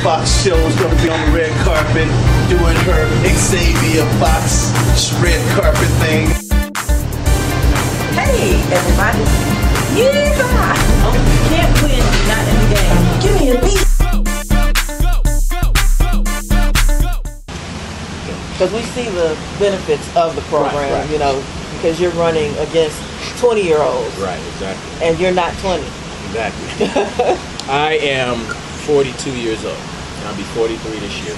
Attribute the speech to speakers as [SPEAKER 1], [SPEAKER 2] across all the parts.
[SPEAKER 1] Fox show is gonna be on the red carpet doing her Xavia Fox red carpet thing.
[SPEAKER 2] Hey everybody! Yeehaw! Oh, you can't win if you're not in the game. Give me a beat. Because we see the benefits of the program,
[SPEAKER 3] right.
[SPEAKER 2] you know, because you're running against 20-year-olds.
[SPEAKER 3] Right, exactly.
[SPEAKER 2] And you're not 20.
[SPEAKER 3] Exactly. I am 42 years old, and I'll be 43 this year.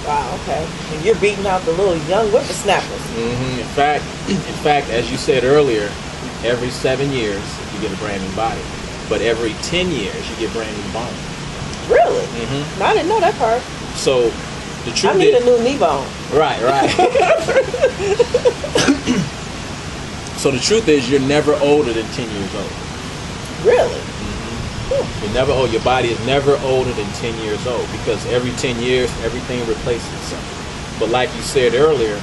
[SPEAKER 2] Wow, okay. And you're beating out the little young whippersnappers.
[SPEAKER 3] In fact, as you said earlier, every 7 years you get a brand new body, but every 10 years you get brand new bone.
[SPEAKER 2] Really? I didn't know that part.
[SPEAKER 3] So the truth
[SPEAKER 2] I need a new knee bone.
[SPEAKER 3] Right. So the truth is, you're never older than 10 years old.
[SPEAKER 2] Really?
[SPEAKER 3] You're never old. Your body is never older than 10 years old, because every 10 years everything replaces itself. But like you said earlier,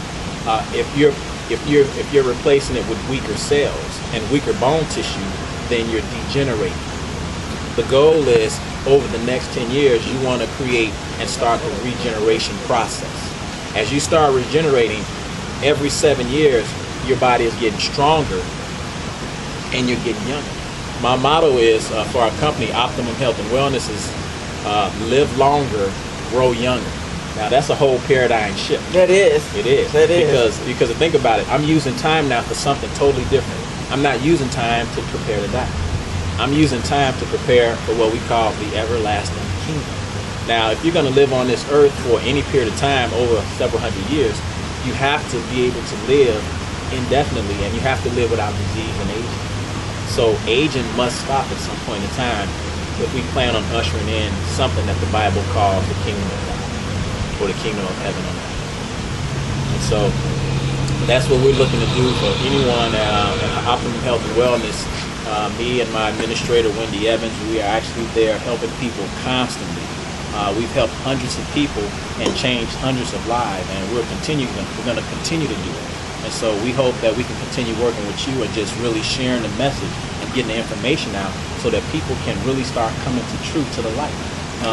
[SPEAKER 3] if you're replacing it with weaker cells and weaker bone tissue, then you're degenerating. The goal is, over the next 10 years, you want to create and start the regeneration process. As you start regenerating, every 7 years, your body is getting stronger and you're getting younger. My motto is for our company, Optimum Health and Wellness, is live longer, grow younger. Now that's a whole paradigm shift.
[SPEAKER 2] That is.
[SPEAKER 3] It is.
[SPEAKER 2] That is.
[SPEAKER 3] Because think about it, I'm using time now for something totally different. I'm not using time to prepare to die. I'm using time to prepare for what we call the everlasting kingdom. Now, if you're going to live on this earth for any period of time, over several hundred years, you have to be able to live indefinitely, and you have to live without disease and aging. So aging must stop at some point in time if we plan on ushering in something that the Bible calls the kingdom of God, or the kingdom of heaven on earth. And so that's what we're looking to do for anyone at Optimum Health and Wellness. Me and my administrator, Wendy Evans, we are actually there helping people constantly. We've helped hundreds of people and changed hundreds of lives, and we're going to continue to do it. And so we hope that we can continue working with you and just really sharing the message and getting the information out so that people can really start coming to truth, to the light.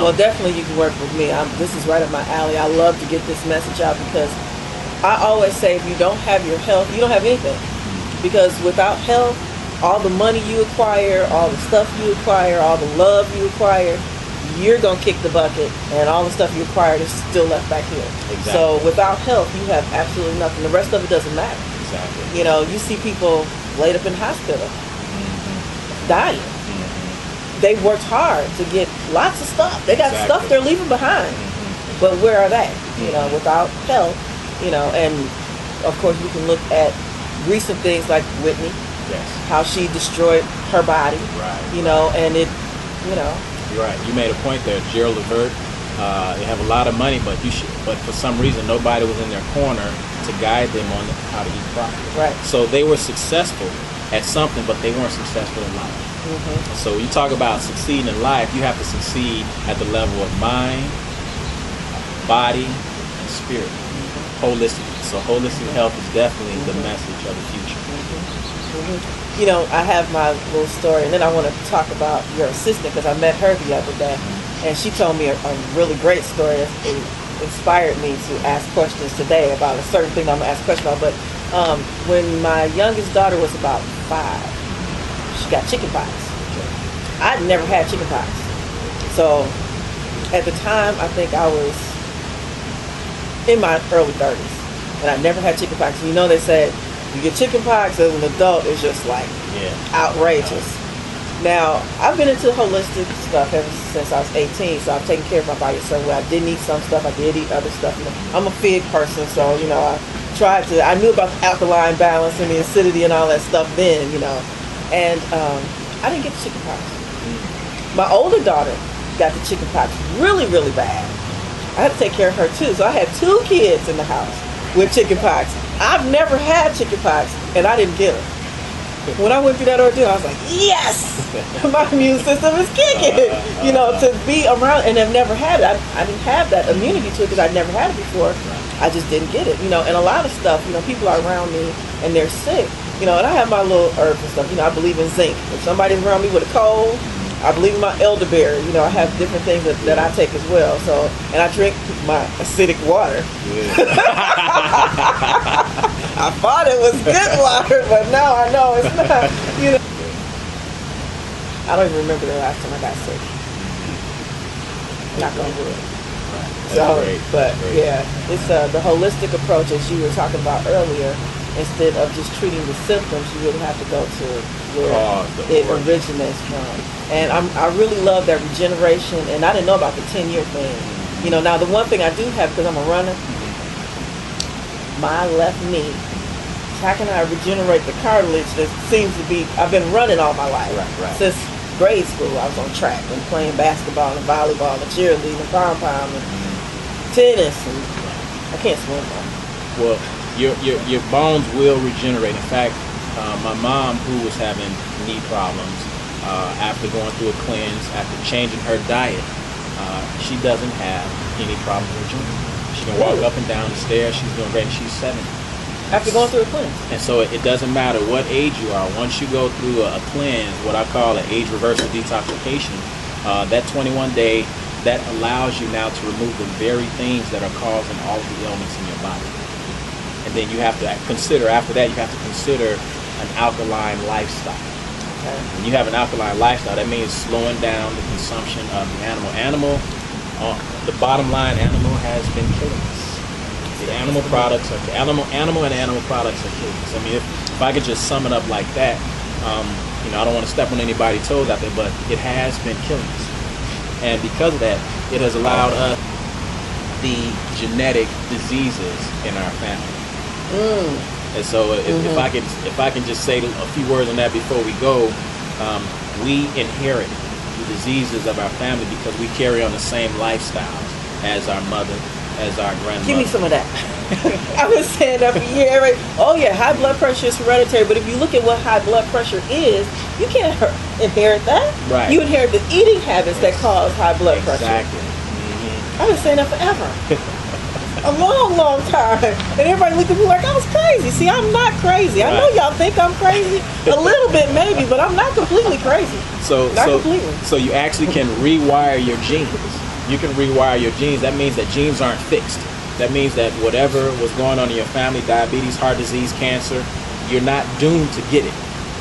[SPEAKER 2] Well, definitely you can work with me. This is right up my alley. I love to get this message out, because I always say, if you don't have your health, you don't have anything. Because without health, all the money you acquire, all the stuff you acquire, all the love you acquire, you're going to kick the bucket, and all the stuff you acquired is still left back here.
[SPEAKER 3] Exactly.
[SPEAKER 2] So without health, you have absolutely nothing. The rest of it doesn't matter.
[SPEAKER 3] Exactly.
[SPEAKER 2] You know, you see people laid up in hospital, dying. They worked hard to get lots of stuff. They got stuff they're leaving behind. But where are they? You know, without health, you know, and of course we can look at recent things like Whitney.
[SPEAKER 3] Yes.
[SPEAKER 2] How she destroyed her body.
[SPEAKER 3] Right.
[SPEAKER 2] You know, and it, you know.
[SPEAKER 3] You're right. You made a point there, Gerald Levert. They have a lot of money, but for some reason nobody was in their corner to guide them on how to eat properly.
[SPEAKER 2] Right.
[SPEAKER 3] So they were successful at something, but they weren't successful in life. So you talk about succeeding in life, you have to succeed at the level of mind, body, and spirit, holistically. So holistic health is definitely the message of the future.
[SPEAKER 2] You know, I have my little story, and then I want to talk about your assistant, because I met her the other day, and she told me a really great story that inspired me to ask questions today about a certain thing I'm going to ask questions about. But when my youngest daughter was about 5, she got chicken pox. I'd never had chicken pox. So at the time, I think I was in my early 30s, and I never had chicken pox. You know, they said you get chicken pox as an adult, it's just like outrageous. Now, I've been into holistic stuff ever since I was 18, so I've taken care of my body a certain way. I didn't eat some stuff, I did eat other stuff. I'm a fig person, so, you know, I knew about the alkaline balance and the acidity and all that stuff then, you know. And I didn't get the chicken pox. My older daughter got the chicken pox really, really bad. I had to take care of her too, so I had 2 kids in the house with chicken pox. I've never had chicken pox, and I didn't get it. When I went through that ordeal, I was like, yes! My immune system is kicking! You know, to be around, and I've never had it. I didn't have that immunity to it because I'd never had it before. I just didn't get it. You know, and a lot of stuff, you know, people are around me, and they're sick. You know, and I have my little herbs and stuff. You know, I believe in zinc. If somebody's around me with a cold, I believe in my elderberry. You know, I have different things that I take as well. So, and I drink my acidic water.
[SPEAKER 3] Yeah.
[SPEAKER 2] I thought it was good water, but now I know it's not. You know, I don't even remember the last time I got sick. Not gonna do it. So,
[SPEAKER 3] great.
[SPEAKER 2] but yeah, it's the holistic approach, as you were talking about earlier. Instead of just treating the symptoms, you really have to go to where it originates from. And I really love that regeneration. And I didn't know about the 10-year thing. You know, now the one thing I do have, because I'm a runner, my left knee. How can I regenerate the cartilage that seems to be? I've been running all my life since grade school. I was on track and playing basketball and volleyball and cheerleading and pom-pom and tennis, and I can't swim though.
[SPEAKER 3] Well, your bones will regenerate. In fact, my mom, who was having knee problems, after going through a cleanse, after changing her diet, she doesn't have any problem with her joints. She can walk up and down the stairs. She's doing great. She's 70.
[SPEAKER 2] After going through a cleanse.
[SPEAKER 3] And so it doesn't matter what age you are. Once you go through a cleanse, what I call an age reversal detoxification, that 21-day, that allows you now to remove the very things that are causing all of the ailments in your body. And then you have to consider, after that, you have to consider an alkaline lifestyle.
[SPEAKER 2] Okay.
[SPEAKER 3] When you have an alkaline lifestyle, that means slowing down the consumption of the animal. The bottom line, animal has been killing us. The animal products are animal and animal products are killing us. I mean, if I could just sum it up like that, you know, I don't want to step on anybody's toes out there, but it has been killing us. And because of that, it has allowed us the genetic diseases in our family. And so if I can just say a few words on that before we go, we inherit the diseases of our family because we carry on the same lifestyles as our mother, as our grandmother.
[SPEAKER 2] Give me some of that. I was saying that for years. Right? Oh yeah, high blood pressure is hereditary, but if you look at what high blood pressure is, you can't inherit that.
[SPEAKER 3] Right.
[SPEAKER 2] You inherit the eating habits that cause high blood pressure.
[SPEAKER 3] Exactly.
[SPEAKER 2] I've been saying that forever. A long time. And everybody looked at me like I was crazy. See, I'm not crazy. I know y'all think I'm crazy. A little bit maybe, but I'm not completely crazy. Not completely.
[SPEAKER 3] So you actually can rewire your genes. You can rewire your genes. That means that genes aren't fixed. That means that whatever was going on in your family, diabetes, heart disease, cancer, you're not doomed to get it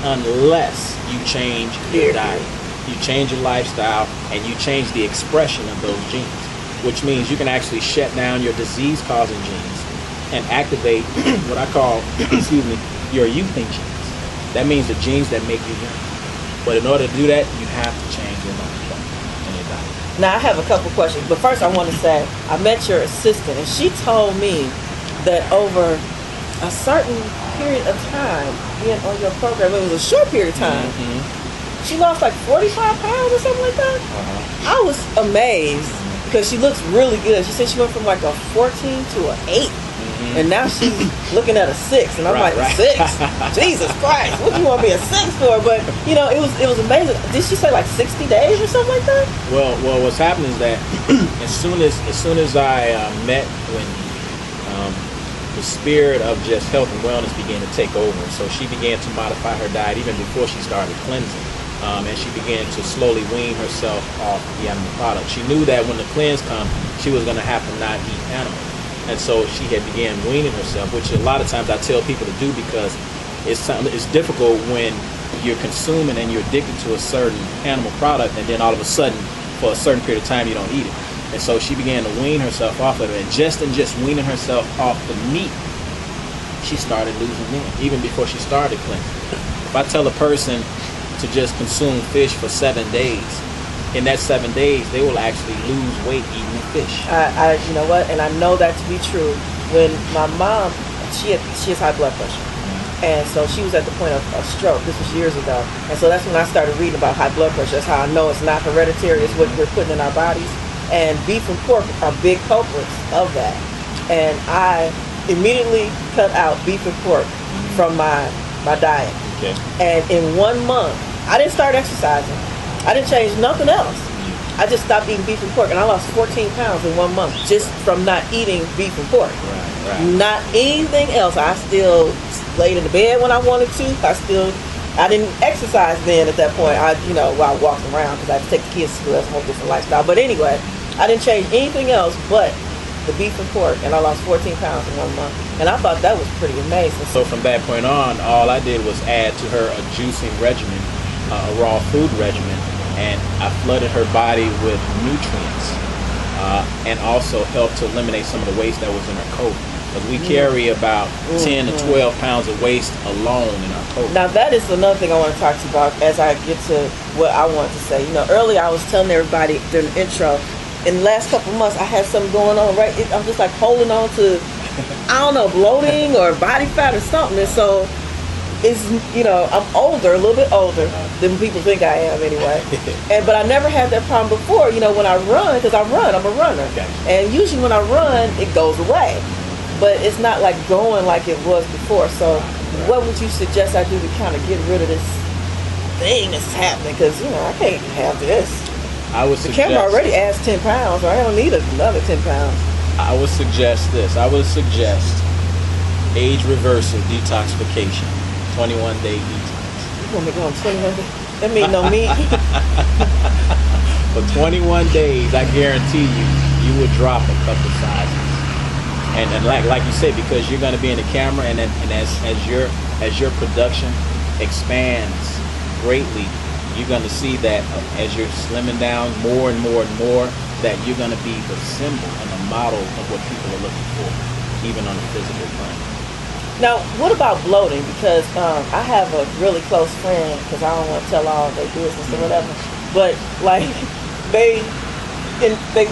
[SPEAKER 3] unless you change your diet. You change your lifestyle and you change the expression of those genes, which means you can actually shut down your disease-causing genes and activate what I call, your youthing genes. That means the genes that make you young. But in order to do that, you have to change your lifestyle and your diet.
[SPEAKER 2] Now, I have a couple questions, but first I want to say, I met your assistant, and she told me that over a certain period of time, being on your program, it was a short period of time, she lost like 45 pounds or something like that. I was amazed because she looks really good. She said she went from like a 14 to an 8. And now she's looking at a 6, and I'm like, 6? Jesus Christ, what do you want me a 6 for? But you know, it was amazing. Did she say like 60 days or something like that?
[SPEAKER 3] Well, what's happening is that as soon as I met Wendy, the spirit of just health and wellness began to take over. So she began to modify her diet even before she started cleansing. And she began to slowly wean herself off the animal product. She knew that when the cleanse comes, she was going to have to not eat animal. And so she had began weaning herself, which a lot of times I tell people to do because it's difficult when you're consuming and you're addicted to a certain animal product, and then all of a sudden, for a certain period of time, you don't eat it. And so she began to wean herself off of it, and just weaning herself off the meat, she started losing weight, even before she started cleansing. If I tell a person to just consume fish for 7 days, in that 7 days, they will actually lose weight eating fish.
[SPEAKER 2] You know what? And I know that to be true. When my mom, she has high blood pressure. And so she was at the point of stroke. This was years ago. And so that's when I started reading about high blood pressure. That's how I know it's not hereditary. It's what we're putting in our bodies. And beef and pork are big culprits of that. And I immediately cut out beef and pork from my diet.
[SPEAKER 3] Okay.
[SPEAKER 2] And in 1 month, I didn't start exercising. I didn't change nothing else. I just stopped eating beef and pork, and I lost 14 pounds in 1 month just from not eating beef and pork.
[SPEAKER 3] Right.
[SPEAKER 2] Not anything else. I still laid in the bed when I wanted to. I still I didn't exercise then at that point. While I walked around because I had to take the kids to school. That's a whole different lifestyle. But anyway, I didn't change anything else but the beef and pork, and I lost 14 pounds in 1 month. And I thought that was pretty amazing.
[SPEAKER 3] So from that point on, all I did was add to her a juicing regimen, a raw food regimen, and I flooded her body with nutrients, and also helped to eliminate some of the waste that was in her coat. Because we carry about 10 to 12 pounds of waste alone in our coat.
[SPEAKER 2] Now that is another thing I want to talk to you about as I get to what I want to say. Earlier I was telling everybody during the intro, in the last couple of months I had something going on, right? I'm just like holding on to, I don't know, bloating or body fat or something. And so it's, I'm older, a little bit older than people think I am anyway. But I never had that problem before, when I run, because I'm a runner.
[SPEAKER 3] Okay.
[SPEAKER 2] And usually when I run, it goes away. But it's not like going like it was before. So what would you suggest I do to kind of get rid of this thing that's happening? Because, I can't have this. The camera already adds 10 pounds, or I don't need another 10 pounds.
[SPEAKER 3] I would suggest this. I would suggest age reversal detoxification, 21-day detox.
[SPEAKER 2] You want me to go on 21 days? That means no meat.
[SPEAKER 3] For 21 days, I guarantee you would drop a couple sizes. And like you said, because you're going to be in the camera, and as your production expands greatly, you're going to see that as you're slimming down more and more and more, that you're going to be the symbol and the model of what people are looking for, even on a physical plane.
[SPEAKER 2] Now, what about bloating? Because I have a really close friend, because I don't want to tell all their business or whatever, but like they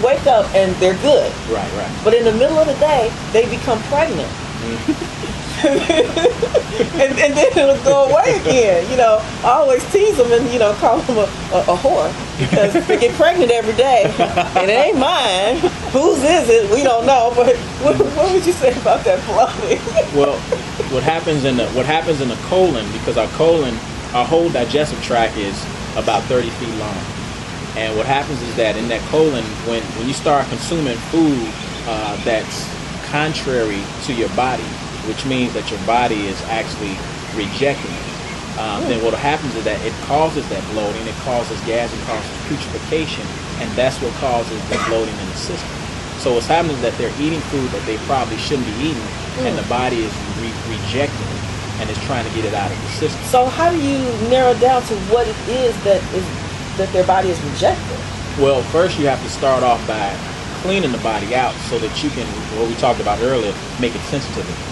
[SPEAKER 2] wake up and they're good.
[SPEAKER 3] Right.
[SPEAKER 2] But in the middle of the day, they become pregnant. and then it'll go away again. I always tease them and, call them a whore. Because they get pregnant every day. And it ain't mine. Whose is it? We don't know. But what would you say about that bloating?
[SPEAKER 3] Well, what happens in the colon, because our whole digestive tract is about 30 feet long. And what happens is that in that colon, when you start consuming food that's contrary to your body, which means that your body is actually rejecting it, then what happens is that it causes that bloating, it causes gas, it causes putrefaction, and that's what causes the bloating in the system. So what's happening is that they're eating food that they probably shouldn't be eating, and the body is rejecting it, and it's trying to get it out of the system.
[SPEAKER 2] So how do you narrow down to what it is that their body is rejecting?
[SPEAKER 3] Well, first you have to start off by cleaning the body out so that you can, what we talked about earlier, make it sensitive again.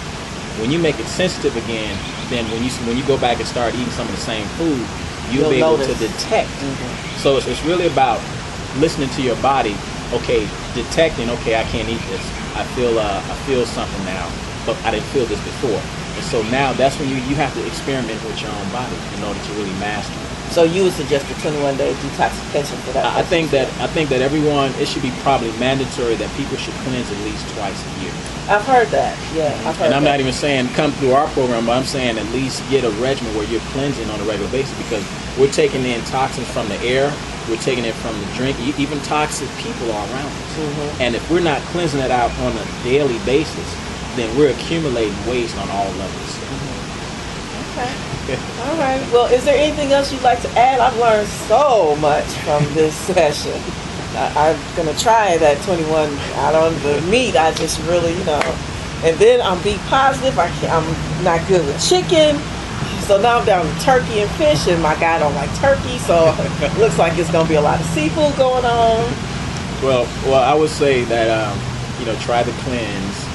[SPEAKER 3] When you make it sensitive again, then when you go back and start eating some of the same food, you'll be able to detect. So it's really about listening to your body. Okay, detecting. Okay, I can't eat this. I feel something now, but I didn't feel this before. And so now that's when you have to experiment with your own body in order to really master it.
[SPEAKER 2] So you would suggest a 21-day detoxification for that?
[SPEAKER 3] I think that everyone, it should be probably mandatory that people should cleanse at least twice a year.
[SPEAKER 2] I've heard that. Yeah, I've heard.
[SPEAKER 3] And I'm not even saying come through our program, but I'm saying at least get a regimen where you're cleansing on a regular basis, because we're taking in toxins from the air, we're taking it from the drink, even toxic people are around us. And if we're not cleansing it out on a daily basis, then we're accumulating waste on all levels.
[SPEAKER 2] Okay. All right. Well, is there anything else you'd like to add? I've learned so much from this session. I'm going to try that 21 out on the meat. I just really, and then I'm being positive. I'm not good with chicken. So now I'm down to turkey and fish, and my guy don't like turkey. So it looks like it's going to be a lot of seafood going on.
[SPEAKER 3] Well, I would say that, try the cleanse,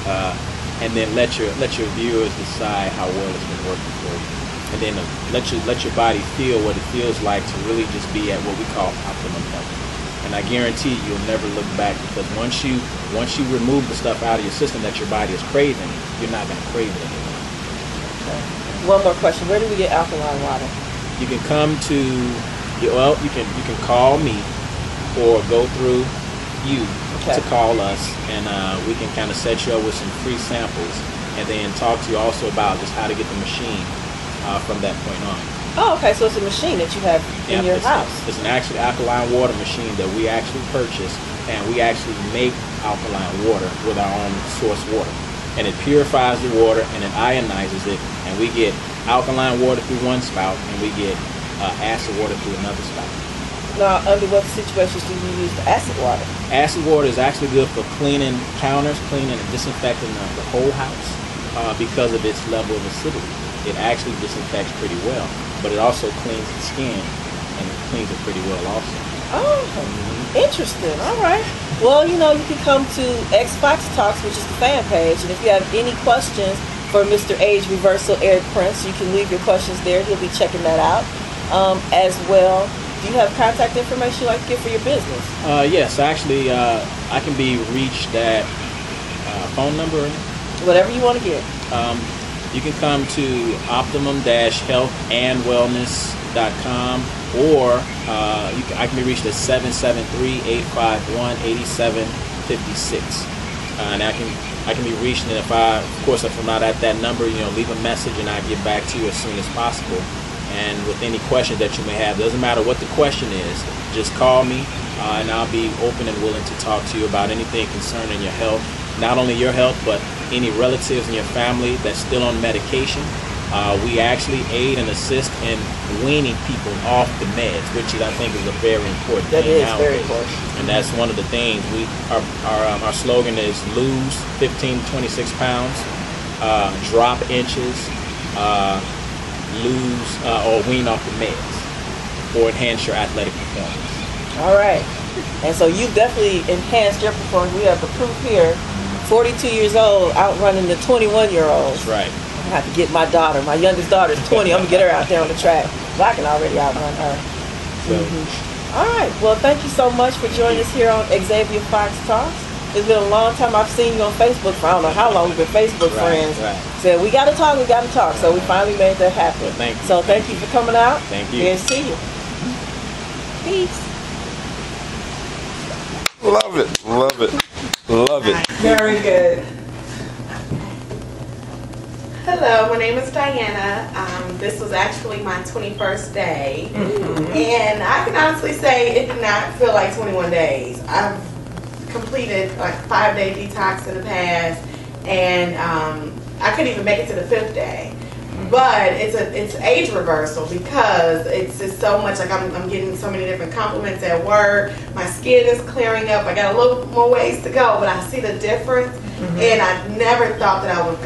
[SPEAKER 3] and then let your viewers decide how well it's been working for you. And then let your body feel what it feels like to really just be at what we call optimum health. And I guarantee you'll never look back, because once you remove the stuff out of your system that your body is craving, you're not going to crave it anymore.
[SPEAKER 2] Okay. One more question: where do we get alkaline water?
[SPEAKER 3] You can come to, you can call me, or go through you to call us, and we can kind of set you up with some free samples, and then talk to you also about just how to get the machine from that point on.
[SPEAKER 2] Oh, okay. So it's a machine that you have in your house.
[SPEAKER 3] It's an actual alkaline water machine that we actually purchase, and we actually make alkaline water with our own source water. and it purifies the water and it ionizes it, and we get alkaline water through one spout and we get acid water through another spout.
[SPEAKER 2] Now, under what situations do you use the acid water?
[SPEAKER 3] Acid water is actually good for cleaning counters, cleaning and disinfecting the whole house because of its level of acidity. It actually disinfects pretty well, but it also cleans the skin, and it cleans it pretty well also.
[SPEAKER 2] Oh, interesting. All right. Well, you know, you can come to X Fox Talks, which is the fan page, and if you have any questions for Mr. Age Reversal Eric Prince, you can leave your questions there. He'll be checking that out as well. Do you have contact information you'd like to give for your business?
[SPEAKER 3] Yes, actually, I can be reached at phone number.
[SPEAKER 2] Whatever you want to give.
[SPEAKER 3] You can come to optimum-healthandwellness.com, or I can be reached at 773-851-8756. And I can be reached, and if I'm not at that number, leave a message and I'll get back to you as soon as possible. And with any questions that you may have, doesn't matter what the question is, just call me and I'll be open and willing to talk to you about anything concerning your health. Not only your health, but any relatives in your family that's still on medication. We actually aid and assist in weaning people off the meds, which I think is a very important thing nowadays.
[SPEAKER 2] That is very important.
[SPEAKER 3] And that's one of the things. Our slogan is lose 15 to 26 pounds, drop inches, lose or wean off the meds, or enhance your athletic performance.
[SPEAKER 2] All right. And so you definitely enhanced your performance. We have the proof here. 42 years old, outrunning the 21-year-olds.
[SPEAKER 3] That's right.
[SPEAKER 2] I have to get my daughter. My youngest daughter is 20. I'm going to get her out there on the track. I can already outrun her.
[SPEAKER 3] So,
[SPEAKER 2] All right. Well, thank you so much for joining us here on Xavia Fox Talks. It's been a long time. I've seen you on Facebook for I don't know how long. We've been Facebook friends.
[SPEAKER 3] Right.
[SPEAKER 2] Said we got to talk. So we finally made that happen.
[SPEAKER 3] Thank you.
[SPEAKER 2] So thank you for coming out.
[SPEAKER 3] Thank you.
[SPEAKER 2] And see you. Peace.
[SPEAKER 4] Love it. Love it. Love it.
[SPEAKER 5] Very good.
[SPEAKER 6] Hello, my name is Diana. This was actually my 21st day. And I can honestly say it did not feel like 21 days. I've completed like 5-day detox in the past, and I couldn't even make it to the 5th day. But it's age reversal because it's just so much. Like I'm getting so many different compliments at work. My skin is clearing up. I got a little more ways to go, but I see the difference. And I never thought that I would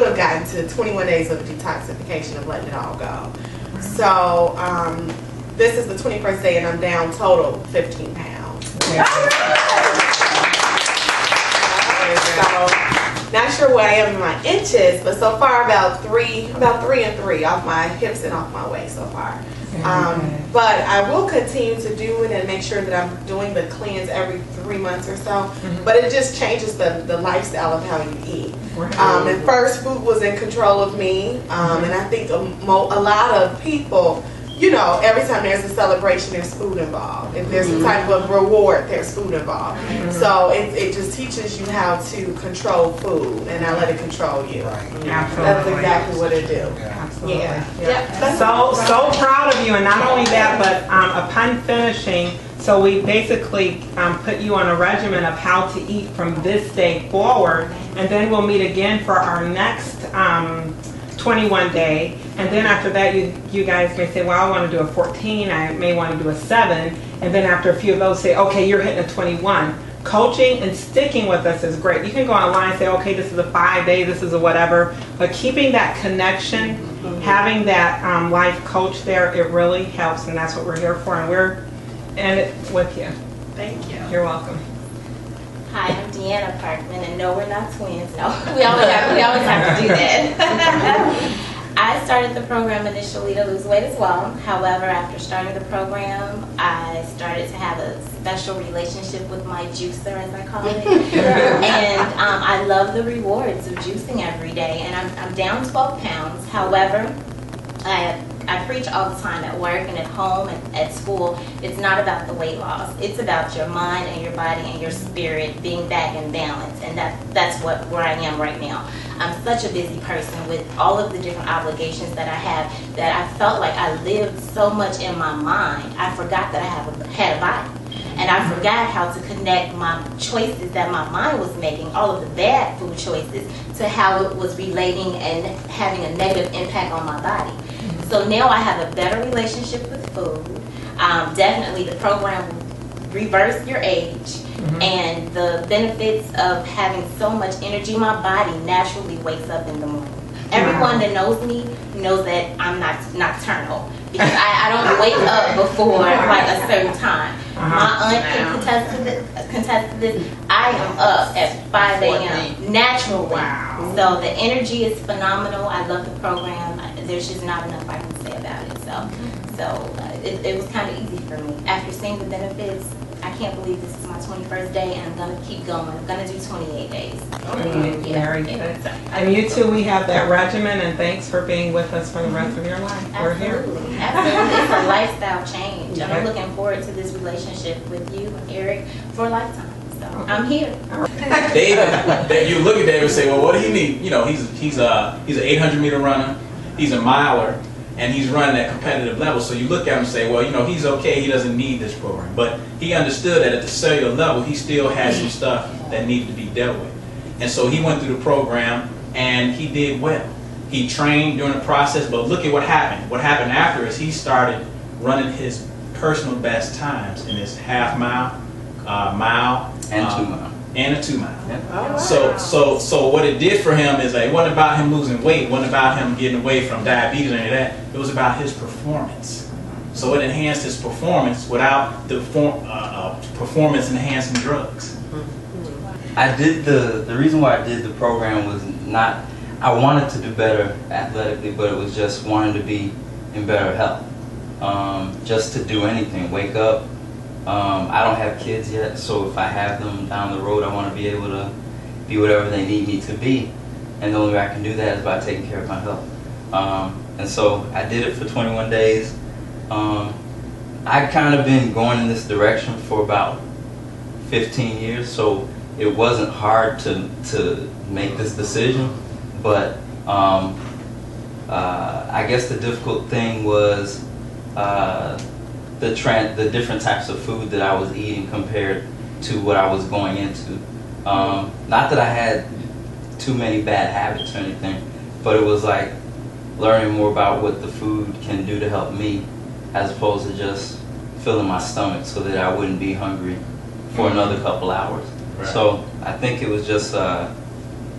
[SPEAKER 6] have gotten to 21 days of detoxification of letting it all go. So this is the 21st day, and I'm down total 15 pounds. So, not sure where I am in my inches, but so far about 3 and 3 off my hips and off my waist so far. But I will continue to do it and make sure that I'm doing the cleanse every 3 months or so. But it just changes the lifestyle of how you eat. At first, food was in control of me, and I think a lot of people, every time there's a celebration, there's food involved. If there's some type of reward, there's food involved. So it just teaches you how to control food and not let it control you.
[SPEAKER 5] Absolutely.
[SPEAKER 6] That's exactly what it do.
[SPEAKER 5] Absolutely.
[SPEAKER 6] Yeah.
[SPEAKER 5] So proud of you, and not only that, but upon finishing, so we basically put you on a regimen of how to eat from this day forward, and then we'll meet again for our next 21 day, and then after that you guys may say, well, I want to do a 14, I may want to do a 7, and then after a few of those say, okay, you're hitting a 21. Coaching and sticking with us is great. You can go online and say, okay, this is a 5 day, this is a whatever, but keeping that connection, having that life coach there, it really helps, and that's what we're here for, and we're in it with you.
[SPEAKER 6] Thank you.
[SPEAKER 5] You're welcome.
[SPEAKER 7] Hi, I'm Deanna Parkman, and no, we're not twins. No, we always have to do that. I started the program initially to lose weight as well. However, after starting the program, I started to have a special relationship with my juicer, as I call it. And I love the rewards of juicing every day. And I'm down 12 pounds. However, I preach all the time at work and at home and at school. It's not about the weight loss. It's about your mind and your body and your spirit being back in balance. And that's where I am right now. I'm such a busy person with all of the different obligations that I have that I felt like I lived so much in my mind. I forgot that I had a body. And I forgot how to connect my choices that my mind was making, all of the bad food choices, to how it was relating and having a negative impact on my body. So now I have a better relationship with food. Definitely the program will reverse your age, and the benefits of having so much energy. My body naturally wakes up in the morning. Everyone that knows me knows that I'm not nocturnal, because I don't wake up before like a certain time. My aunt can contest to this. I am up at 5 a.m. naturally. So the energy is phenomenal. I love the program. There's just not enough I can say about it. So it was kind of easy for me. After seeing the benefits, I can't believe this is my 21st day, and I'm going to keep going. I'm going to do 28 days.
[SPEAKER 5] Very good. And you too, we have that regimen, and thanks for being with us for the rest of your life. We're here.
[SPEAKER 7] Absolutely. It's a lifestyle change. I'm looking forward to this relationship with you and Eric for a lifetime. So I'm here.
[SPEAKER 3] David, you look at David and say, well, what do he need? You know, he's an 800-meter runner, he's a miler, and he's running at competitive level. So you look at him and say, well, you know, he's okay, he doesn't need this program. But he understood that at the cellular level, he still has some stuff that needed to be dealt with. And so he went through the program, and he did well. He trained during the process, but look at what happened. What happened after is he started running his personal best times in his half-mile, mile,
[SPEAKER 8] and 2 mile.
[SPEAKER 3] And a 2 mile.
[SPEAKER 2] Oh, wow.
[SPEAKER 3] So what it did for him is that it wasn't about him losing weight, it wasn't about him getting away from diabetes or any of that. It was about his performance. So it enhanced his performance without the performance enhancing drugs.
[SPEAKER 8] I did the reason why I did the program was not, I wanted to do better athletically, but it was just wanting to be in better health. Just to do anything, wake up. I don't have kids yet, so if I have them down the road, I want to be able to be whatever they need me to be. And the only way I can do that is by taking care of my health. And so I did it for 21 days. I'd kind of been going in this direction for about 15 years, so it wasn't hard to make this decision. But I guess the difficult thing was the different types of food that I was eating compared to what I was going into. Not that I had too many bad habits or anything, but it was like learning more about what the food can do to help me, as opposed to just filling my stomach so that I wouldn't be hungry for another couple hours. Right. So I think it was just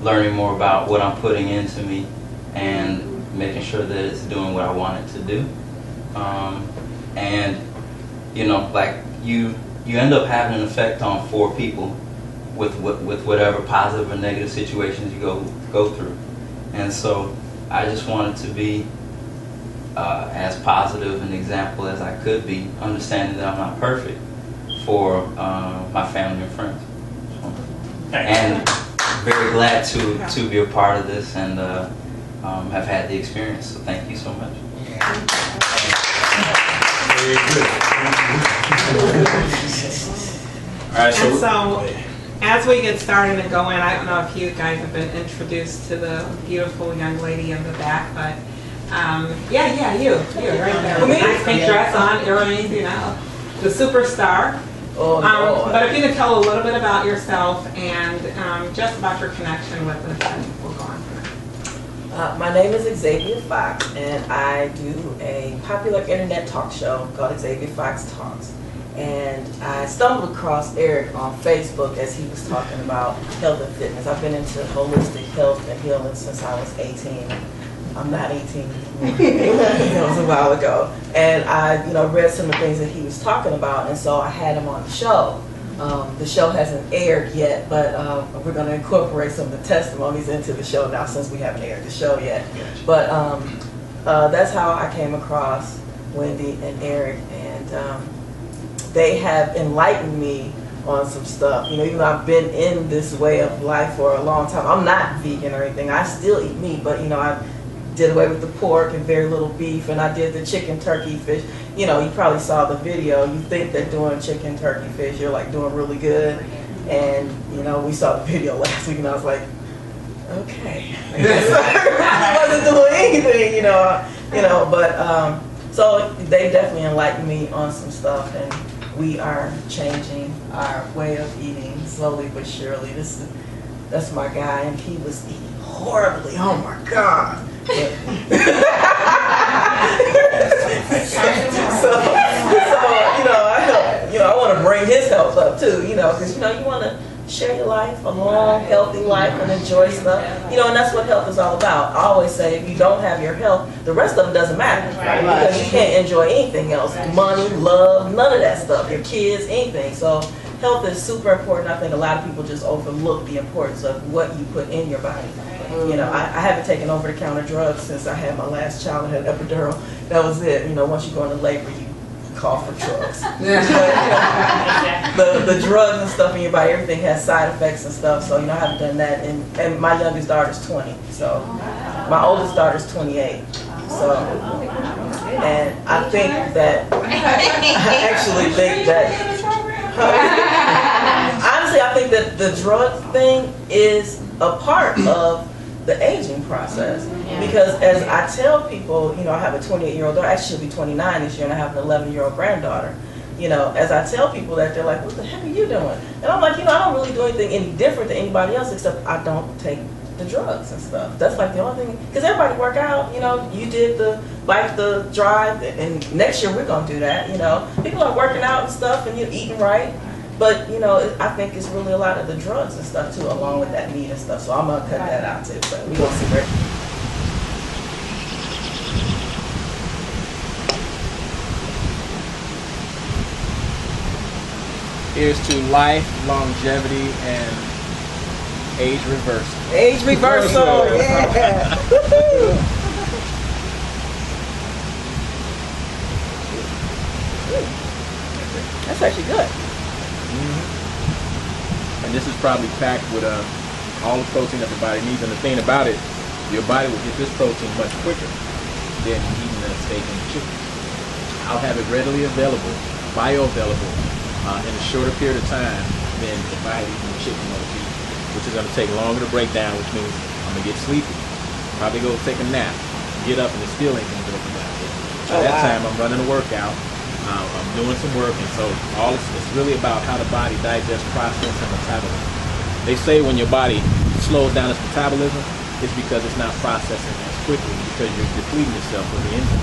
[SPEAKER 8] learning more about what I'm putting into me and making sure that it's doing what I want it to do. And you know, like you end up having an effect on 4 people with whatever positive or negative situations you go through. And so I just wanted to be as positive an example as I could be, understanding that I'm not perfect, for my family and friends. So, and very glad to be a part of this and have had the experience. So thank you so much.
[SPEAKER 3] Very good. All right,
[SPEAKER 5] so as we get started and go in, I don't know if you guys have been introduced to the beautiful young lady in the back, but yeah, you right there. Nice pink dress on, earrings, you know, the superstar. But if you could tell a little bit about yourself and just about your connection with us, and we'll go on from there.
[SPEAKER 2] My name is Xavia Fox, and I do a popular internet talk show called Xavia Fox Talks. And I stumbled across Eric on Facebook as he was talking about health and fitness. I've been into holistic health and healing since I was 18. I'm not 18 anymore. That was a while ago. And I, read some of the things that he was talking about, and so I had him on the show. The show hasn't aired yet, but we're going to incorporate some of the testimonies into the show now since we haven't aired the show yet. But that's how I came across Wendy and Eric, and they have enlightened me on some stuff. Even though I've been in this way of life for a long time, I'm not vegan or anything. I still eat meat, but I did away with the pork and very little beef, and I did the chicken, turkey, fish. You probably saw the video. You think that doing chicken, turkey, fish, you're like doing really good. And, we saw the video last week and I was like, okay. I wasn't doing anything, but, so they definitely enlightened me on some stuff, and we are changing our way of eating slowly but surely. That's my guy, and he was eating horribly. Oh my God. I want to bring his health up too, because you want to share your life, a long, healthy life, and enjoy stuff. And that's what health is all about. I always say, if you don't have your health, the rest of it doesn't matter, because you can't enjoy anything else. Money, love, none of that stuff. Your kids, anything. So health is super important. I think a lot of people just overlook the importance of what you put in your body. I haven't taken over-the-counter drugs since I had my last child and had epidural. That was it. Once you go into labor, you call for drugs. the drugs and stuff in your body, everything has side effects and stuff. So I haven't done that. And my youngest daughter's 20. So my oldest daughter's 28. So, and I think that I actually think that. Honestly, I think that the drug thing is a part of the aging process, because as I tell people, I have a 28-year-old daughter, actually she'll be 29 this year, and I have an 11-year-old granddaughter. As I tell people that, they're like, what the heck are you doing? And I'm like, I don't really do anything any different than anybody else, except I don't take the drugs and stuff. That's like the only thing, because everybody work out, you did the bike, the drive, and next year we're going to do that, People are working out and stuff, and you're eating right. But, I think it's really a lot of the drugs and stuff, too, along with that meat and stuff. So I'm going to cut that out, too. But we're going to see where.
[SPEAKER 3] Here's to life, longevity, and age reversal.
[SPEAKER 2] Age reversal, yeah. That's actually good.
[SPEAKER 3] And this is probably packed with all the protein that the body needs. And the thing about it, your body will get this protein much quicker than eating a steak and chicken. I'll have it readily available, bioavailable, in a shorter period of time than if I had eaten chicken or beef, which is going to take longer to break down, which means I'm going to get sleepy, probably go take a nap, get up, and it still ain't going to break down. At that time, I'm running a workout. I'm doing some work, and so it's really about how the body digests, process, and metabolism. They say when your body slows down its metabolism, it's because it's not processing as quickly, because you're depleting yourself of the enzymes.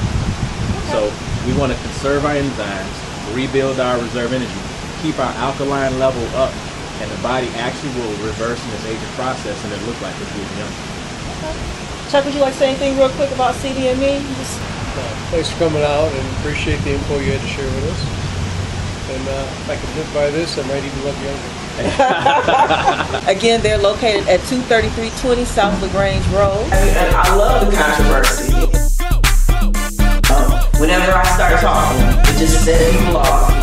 [SPEAKER 3] So we want to conserve our enzymes, rebuild our reserve energy, keep our alkaline level up, and the body actually will reverse in its aging process, and it looks like it's getting younger.
[SPEAKER 2] Chuck, would you like to say anything real quick about CD and me?
[SPEAKER 9] Thanks for coming out, and appreciate the info you had to share with us. And if I could live by this, I might even look younger.
[SPEAKER 2] Again, they're located at 23320 South LaGrange Road. And I love the controversy. Whenever I start talking, it just sets people off.